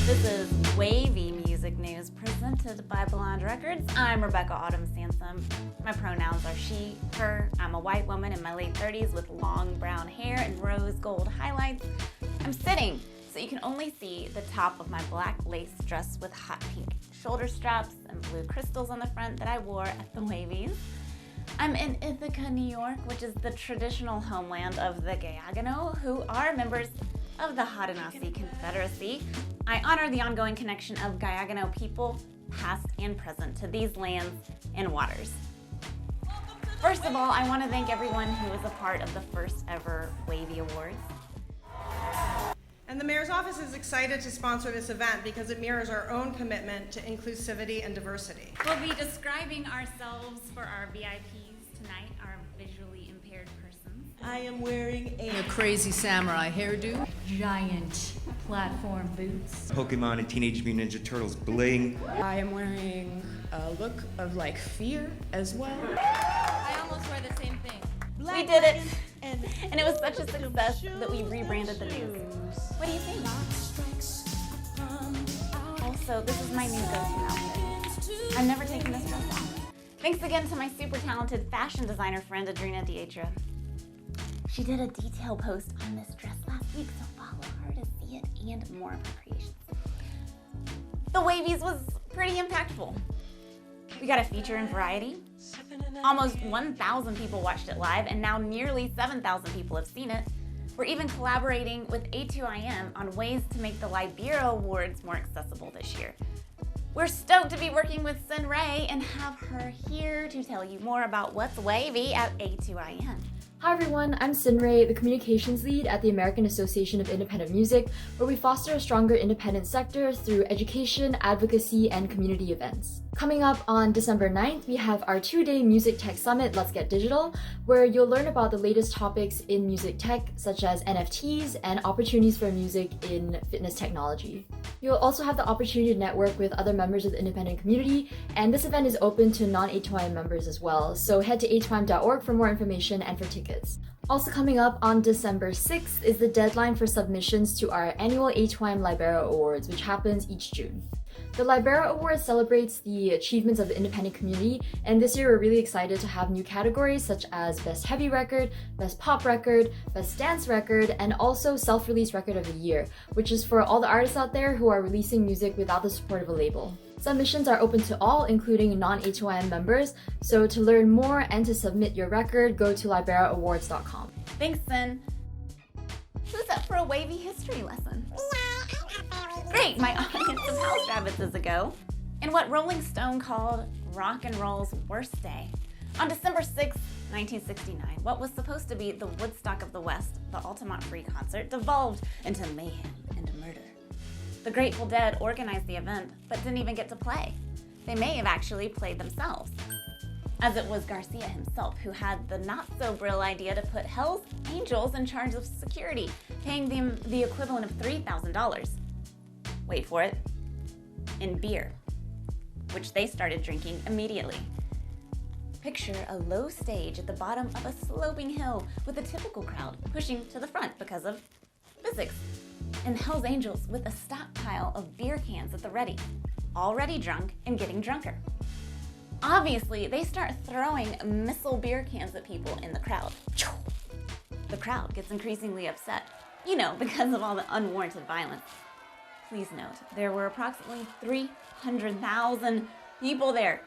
This is Wavy Music News presented by Blonde Records. I'm Rebecca Autumn Sansom. My pronouns are she, her. I'm a white woman in my late 30s with long brown hair and rose gold highlights. I'm sitting, so you can only see the top of my black lace dress with hot pink shoulder straps and blue crystals on the front that I wore at the Wavys. I'm in Ithaca, New York, which is the traditional homeland of the Gayagano, who are members of the Haudenosaunee Confederacy. I honor the ongoing connection of Gayagano people, past and present, to these lands and waters. First of all, I want to thank everyone who was a part of the first ever Wavy Awards. And the Mayor's Office is excited to sponsor this event because it mirrors our own commitment to inclusivity and diversity. We'll be describing ourselves for our VIPs tonight, our visually impaired persons. I am wearing A crazy samurai hairdo. Giant platform boots. Pokemon and Teenage Mutant Ninja Turtles bling. I am wearing a look of like fear as well. I almost wear the same thing. We did it! And it was such a success that we rebranded the news. What do you think? Also, this is my new go-to outfit. I'm never taking this dress off. Thanks again to my super talented fashion designer friend, Adrina Dietra. She did a detail post on this dress last week, so follow her to see it and more of her creations. The Wavys was pretty impactful. We got a feature in Variety. Almost 1,000 people watched it live, and now nearly 7,000 people have seen it. We're even collaborating with A2IM on ways to make the Libera Awards more accessible this year. We're stoked to be working with Xin Rui and have her here to tell you more about what's wavy at A2IM. Hi everyone, I'm Xin Rui, the communications lead at the American Association of Independent Music, where we foster a stronger independent sector through education, advocacy, and community events. Coming up on December 9th, we have our 2-day Music Tech Summit, Let's Get Digital, where you'll learn about the latest topics in music tech, such as NFTs and opportunities for music in fitness technology. You'll also have the opportunity to network with other members of the independent community, and this event is open to non-A2IM members as well, so head to a2im.org for more information and for tickets. Also coming up on December 6th is the deadline for submissions to our annual A2IM Libera Awards, which happens each June. The Libera Award celebrates the achievements of the independent community, and this year we're really excited to have new categories such as Best Heavy Record, Best Pop Record, Best Dance Record, and also Self-Release Record of the Year, which is for all the artists out there who are releasing music without the support of a label. Submissions are open to all, including non-A2IM members, so to learn more and to submit your record, go to liberaawards.com. Thanks, Sin. Who's up for a wavy history lesson? Great, my audience of house rabbits is a go. In what Rolling Stone called rock and roll's worst day. On December 6, 1969, what was supposed to be the Woodstock of the West, the Altmont Free Concert, devolved into mayhem and murder. The Grateful Dead organized the event, but didn't even get to play. They may have actually played themselves, as it was Garcia himself who had the not-so-brill idea to put Hell's Angels in charge of security, paying them the equivalent of $3,000. Wait for it, in beer, which they started drinking immediately. Picture a low stage at the bottom of a sloping hill with a typical crowd pushing to the front because of physics, and Hell's Angels with a stockpile of beer cans at the ready, already drunk and getting drunker. Obviously, they start throwing missile beer cans at people in the crowd. The crowd gets increasingly upset, because of all the unwarranted violence. Please note, there were approximately 300,000 people there.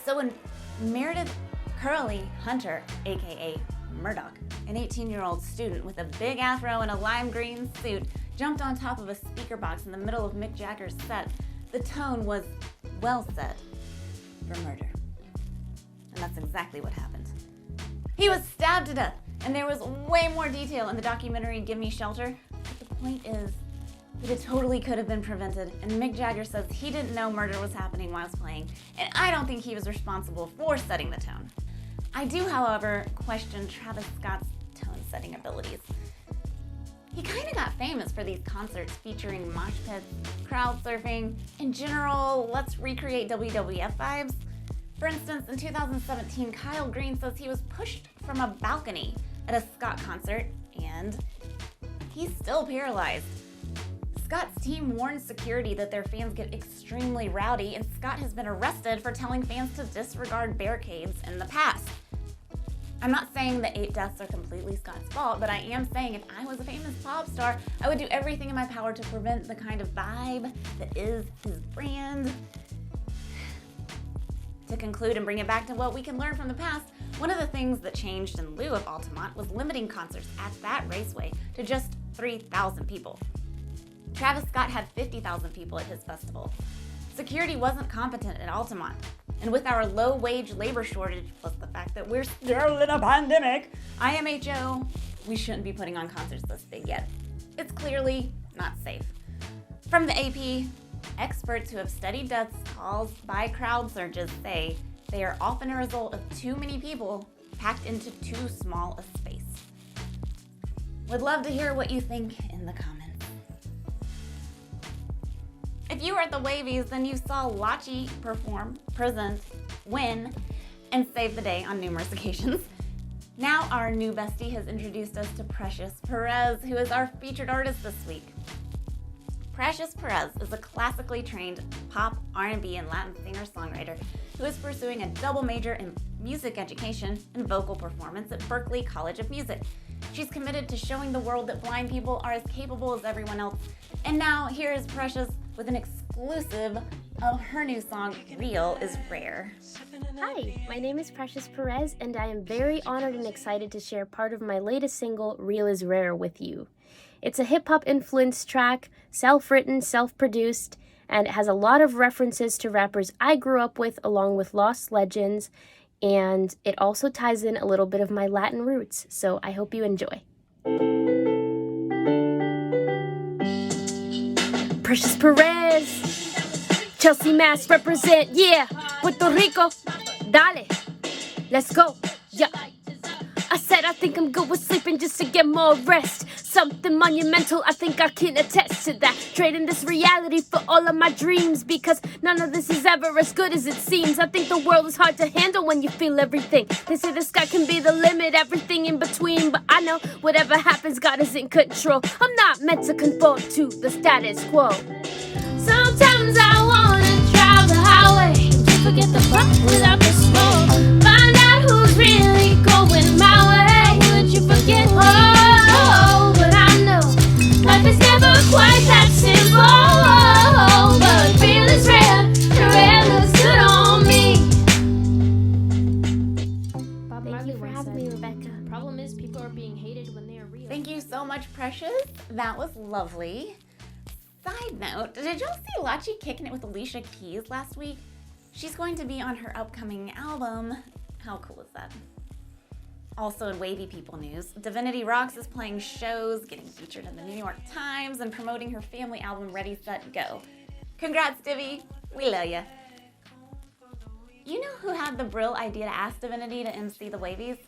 So when Meredith Curly Hunter, aka Murdoch, an 18-year-old student with a big afro and a lime green suit, jumped on top of a speaker box in the middle of Mick Jagger's set, the tone was well set for murder. And that's exactly what happened. He was stabbed to death, and there was way more detail in the documentary Give Me Shelter, but the point is that it totally could have been prevented, and Mick Jagger says he didn't know murder was happening while playing, and I don't think he was responsible for setting the tone. I do, however, question Travis Scott's tone-setting abilities. He kind of got famous for these concerts featuring mosh pits, crowd surfing, and general let's recreate WWF vibes. For instance, in 2017, Kyle Green says he was pushed from a balcony at a Scott concert, and he's still paralyzed. Scott's team warned security that their fans get extremely rowdy, and Scott has been arrested for telling fans to disregard barricades in the past. I'm not saying the 8 deaths are completely Scott's fault, but I am saying if I was a famous pop star, I would do everything in my power to prevent the kind of vibe that is his brand. To conclude and bring it back to what we can learn from the past, one of the things that changed in lieu of Altmont was limiting concerts at that raceway to just 3,000 people. Travis Scott had 50,000 people at his festival. Security wasn't competent at Altamont, and with our low-wage labor shortage, plus the fact that we're still in a pandemic, IMHO, we shouldn't be putting on concerts this big yet. It's clearly not safe. From the AP, experts who have studied deaths caused by crowd surges say they are often a result of too many people packed into too small a space. Would love to hear what you think in the comments. If you were at the Wavys, then you saw Lachi perform, present, win, and save the day on numerous occasions. Now our new bestie has introduced us to Precious Perez, who is our featured artist this week. Precious Perez is a classically trained pop, R&B, and Latin singer-songwriter who is pursuing a double major in music education and vocal performance at Berklee College of Music. She's committed to showing the world that blind people are as capable as everyone else. And now here is Precious with an exclusive of her new song, Real is Rare. Hi, my name is Precious Perez, and I am very honored and excited to share part of my latest single, Real is Rare, with you. It's a hip-hop influenced track, self-written, self-produced, and it has a lot of references to rappers I grew up with along with lost legends, and it also ties in a little bit of my Latin roots, so I hope you enjoy. Precious Perez, Chelsea Mass represent, yeah, Puerto Rico, dale, let's go, yeah. I said I think I'm good with sleeping just to get more rest. Something monumental, I think I can attest to that. Trading this reality for all of my dreams, because none of this is ever as good as it seems. I think the world is hard to handle when you feel everything. They say the sky can be the limit, everything in between, but I know whatever happens, God is in control. I'm not meant to conform to the status quo. Sometimes I wanna drive the highway, just forget the fuck without the smoke. Find out who's really going my way. Would you forget? Oh, but I know life is never quite that simple. But real is rare, and rare looks good on me. Thank you for having me, Rebecca. Problem is, people are being hated when they are real. Thank you so much, Precious. That was lovely. Side note, did y'all see Lachi kicking it with Alicia Keys last week? She's going to be on her upcoming album. How cool is that? Also in Wavy People news, Divinity Rocks is playing shows, getting featured in the New York Times, and promoting her family album Ready, Set, Go. Congrats, Divi. We love ya. You know who had the brill idea to ask Divinity to MC the Wavys?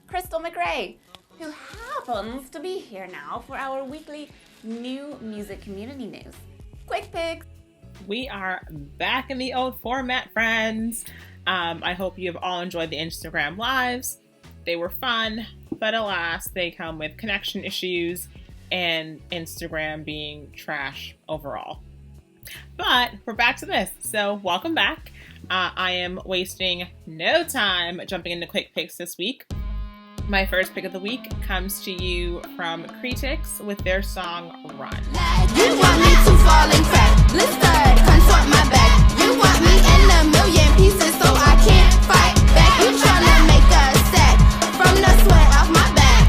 Krystal McRae, who happens to be here now for our weekly new music community news. Quick picks. We are back in the old format, friends. I hope you have all enjoyed the Instagram lives. They were fun, but alas, they come with connection issues and Instagram being trash overall. But we're back to this, so welcome back. I am wasting no time jumping into quick picks this week. My first pick of the week comes to you from Critics with their song Run. You want me to fall and crack, blistered, contort my back. You want me in a million pieces so I can't fight back. You tryna make a sack from the sweat off my back.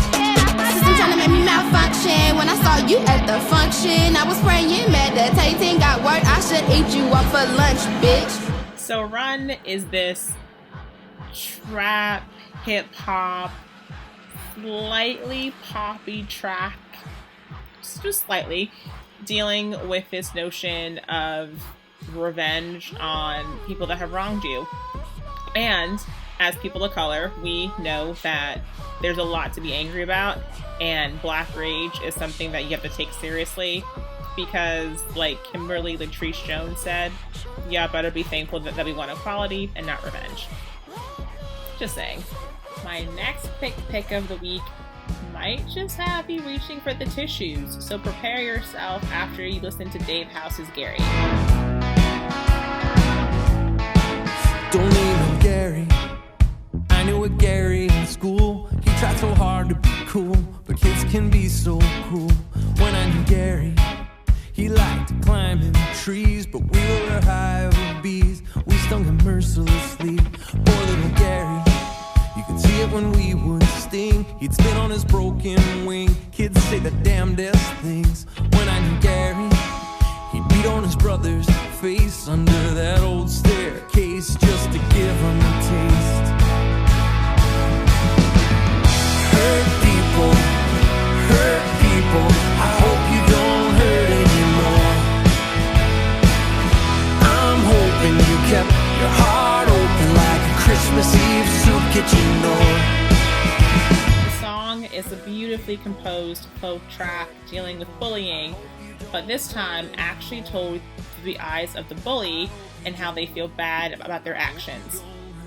System tryna make me malfunction. When I saw you at the function, I was praying, meditating, got word I should eat you up for lunch, bitch. So Run is this trap, hip-hop, slightly poppy track, just slightly, dealing with this notion of revenge on people that have wronged you. And as people of color, we know that there's a lot to be angry about, and Black rage is something that you have to take seriously, because like Kimberly Latrice Jones said, yeah, better be thankful that we want equality and not revenge. Just saying. My next pick of the week might just have you reaching for the tissues, so prepare yourself after you listen to Dave House's Gary. Don't name him Gary. I knew a Gary in school. He tried so hard to be cool, but kids can be so cruel. When I knew Gary, he liked to climb in trees, but we were high over bees. We stung him mercilessly. Poor little Gary, you could see it when we would sting. He'd spin on his broken wing. Kids say the damnedest things. When I knew Gary, he'd beat on his brother's face under that old staircase just to give him a taste. Hurt people, hurt people. I hope you don't hurt anymore. I'm hoping you kept your heart open like a Christmas Eve soup kitchen door. The song is a beautifully composed folk track dealing with bullying, but this time actually told through the eyes of the bully and how they feel bad about their actions.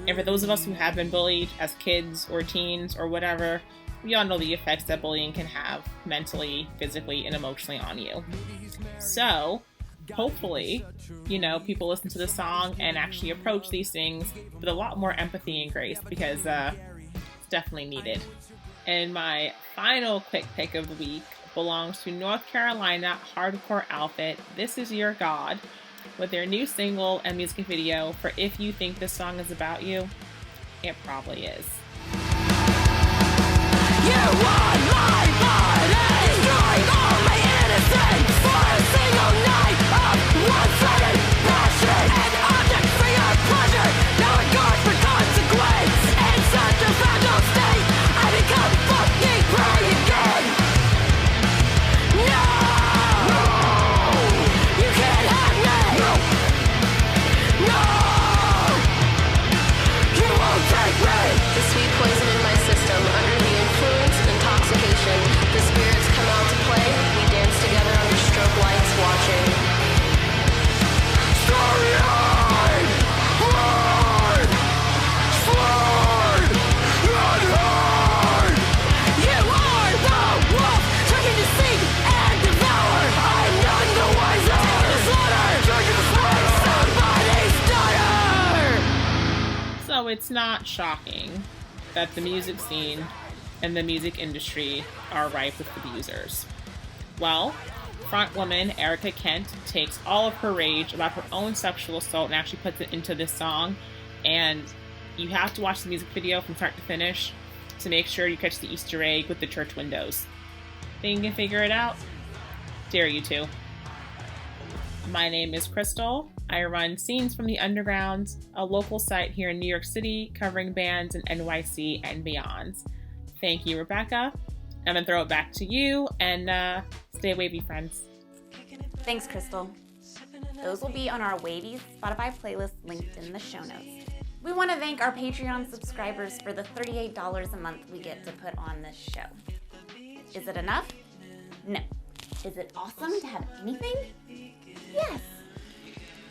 And for those of us who have been bullied as kids or teens or whatever, we all know the effects that bullying can have mentally, physically, and emotionally on you. So, hopefully, people listen to the song and actually approach these things with a lot more empathy and grace, because it's definitely needed. And my final quick pick of the week belongs to North Carolina hardcore outfit This Is Your God, with their new single and music video for If You Think This Song Is About You. It probably is. You want my body, destroying all my innocence for a single night of one-sided passion, an object for your pleasure, no regard for consequence. In such a fragile state, I become fucking prey again. No! You can't have me! No! You won't take me! The sweet poison in my system, under the influence and intoxication. The spirits come out to play. We dance together under strobe lights, watching. Story-eyed! Hard! Sword! Run hard! You are the wolf, trying to seek and devour. I'm none the wiser. Taking the slaughter, trying to slay somebody's daughter. So it's not shocking that the music scene and the music industry are rife with abusers. Well, frontwoman Erica Kent takes all of her rage about her own sexual assault and actually puts it into this song, and you have to watch the music video from start to finish to make sure you catch the Easter egg with the church windows. Think you can figure it out? Dare you to. My name is Krystal. I run Scenes from the Underground, a local site here in New York City covering bands in NYC and beyond. Thank you, Rebecca. I'm going to throw it back to you, and stay wavy, friends. Thanks, Krystal. Those will be on our Wavys Spotify playlist linked in the show notes. We want to thank our Patreon subscribers for the $38 a month we get to put on this show. Is it enough? No. Is it awesome to have anything? Yes.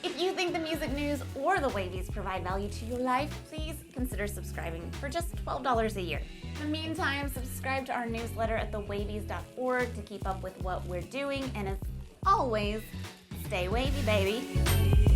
If you think the music news or the Wavys provide value to your life, please consider subscribing for just $12 a year. In the meantime, subscribe to our newsletter at thewavys.org to keep up with what we're doing, and as always, stay wavy, baby.